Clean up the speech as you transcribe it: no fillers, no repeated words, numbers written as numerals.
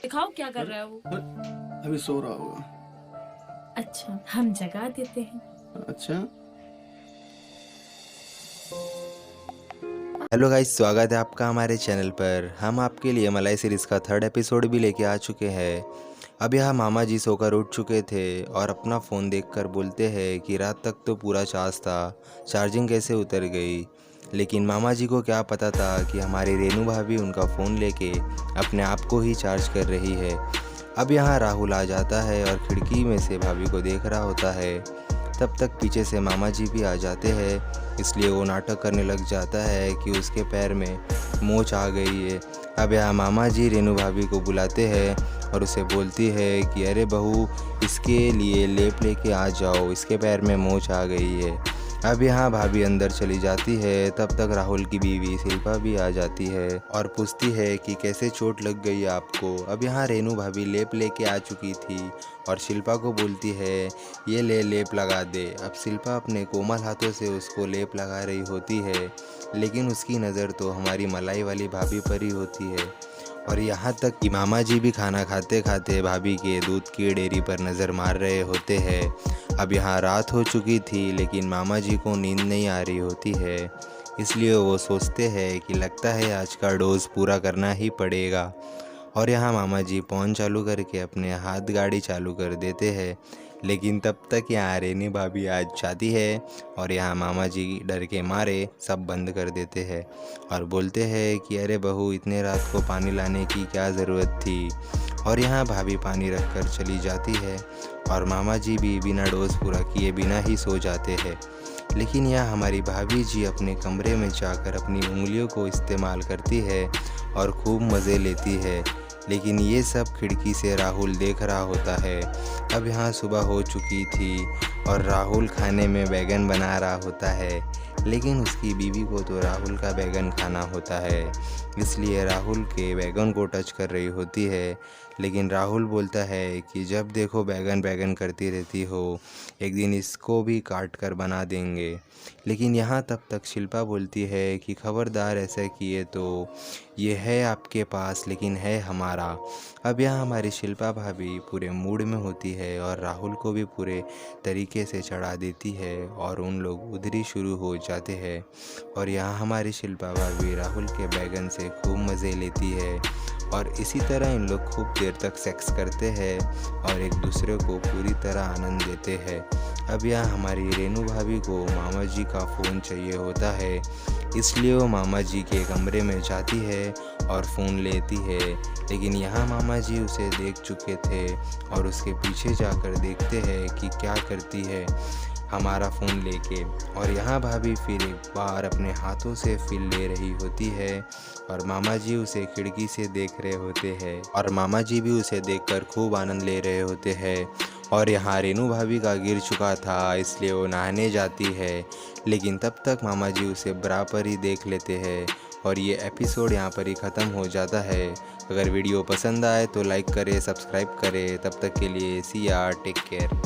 दिखाओ क्या कर रहा है वो। अभी सो रहा होगा। अच्छा, हम जगा देते हैं। अच्छा। हेलो गाइस, स्वागत है आपका हमारे चैनल पर। हम आपके लिए मलाई सीरीज़ का थर्ड एपिसोड भी लेके आ चुके हैं। अब यहाँ मामा जी सोकर उठ चुके थे और अपना फ़ोन देखकर बोलते हैं कि रात तक तो पूरा चार्ज था, चार्जिंग कैसे उतर गई। लेकिन मामा जी को क्या पता था कि हमारी रेनू भाभी उनका फ़ोन लेके अपने आप को ही चार्ज कर रही है। अब यहाँ राहुल आ जाता है और खिड़की में से भाभी को देख रहा होता है। तब तक पीछे से मामा जी भी आ जाते हैं, इसलिए वो नाटक करने लग जाता है कि उसके पैर में मोच आ गई है। अब यहाँ मामा जी रेनू भाभी को बुलाते हैं और उसे बोलती है कि अरे बहू, इसके लिए लेप लेके आ जाओ, इसके पैर में मोच आ गई है। अब यहाँ भाभी अंदर चली जाती है। तब तक राहुल की बीवी शिल्पा भी आ जाती है और पूछती है कि कैसे चोट लग गई आपको। अब यहाँ रेनू भाभी लेप लेके आ चुकी थी और शिल्पा को बोलती है ये ले लेप लगा दे। अब शिल्पा अपने कोमल हाथों से उसको लेप लगा रही होती है, लेकिन उसकी नज़र तो हमारी मलाई वाली भाभी पर ही होती है। और यहाँ तक कि मामा जी भी खाना खाते खाते भाभी के दूध की डेयरी पर नज़र मार रहे होते हैं। अब यहाँ रात हो चुकी थी, लेकिन मामा जी को नींद नहीं आ रही होती है, इसलिए वो सोचते हैं कि लगता है आज का डोज पूरा करना ही पड़ेगा। और यहाँ मामा जी फ़ोन चालू करके अपने हाथ गाड़ी चालू कर देते हैं। लेकिन तब तक यहाँ रेनी भाभी आ जाती है और यहाँ मामा जी डर के मारे सब बंद कर देते हैं और बोलते हैं कि अरे बहू, इतने रात को पानी लाने की क्या ज़रूरत थी। और यहाँ भाभी पानी रख कर चली जाती है और मामा जी भी बिना डोज पूरा किए बिना ही सो जाते हैं। लेकिन यहाँ हमारी भाभी जी अपने कमरे में जाकर अपनी उंगलियों को इस्तेमाल करती है और खूब मज़े लेती है। लेकिन ये सब खिड़की से राहुल देख रहा होता है। अब यहाँ सुबह हो चुकी थी और राहुल खाने में बैगन बना रहा होता है, लेकिन उसकी बीवी को तो राहुल का बैगन खाना होता है, इसलिए राहुल के बैगन को टच कर रही होती है। लेकिन राहुल बोलता है कि जब देखो बैगन बैगन करती रहती हो, एक दिन इसको भी काट कर बना देंगे। लेकिन यहाँ तब तक शिल्पा बोलती है कि खबरदार, ऐसा किए तो ये है आपके पास, लेकिन है हमारा। अब यहाँ हमारी शिल्पा भाभी पूरे मूड में होती है और राहुल को भी पूरे तरीके से चढ़ा देती है और उन लोग उधर ही शुरू हो जाते हैं। और यहाँ हमारी शिल्पा भाभी राहुल के बैगन से खूब मज़े लेती है और इसी तरह इन लोग खूब देर तक सेक्स करते हैं और एक दूसरे को पूरी तरह आनंद देते हैं। अब यहाँ हमारी रेनू भाभी को मामा जी का फ़ोन चाहिए होता है, इसलिए वो मामा जी के कमरे में जाती है और फ़ोन लेती है। लेकिन यहाँ मामा जी उसे देख चुके थे और उसके पीछे जाकर देखते हैं कि क्या करती है हमारा फ़ोन लेके। और यहाँ भाभी फिर एक बार अपने हाथों से फ़ील ले रही होती है और मामा जी उसे खिड़की से देख रहे होते हैं और मामा जी भी उसे देखकर खूब आनंद ले रहे होते हैं। और यहाँ रेनू भाभी का गिर चुका था, इसलिए वो नहाने जाती है, लेकिन तब तक मामा जी उसे बराबर ही देख लेते हैं और ये एपिसोड यहाँ पर ही ख़त्म हो जाता है। अगर वीडियो पसंद आए तो लाइक करें, सब्सक्राइब करें। तब तक के लिए सी या टेक केयर।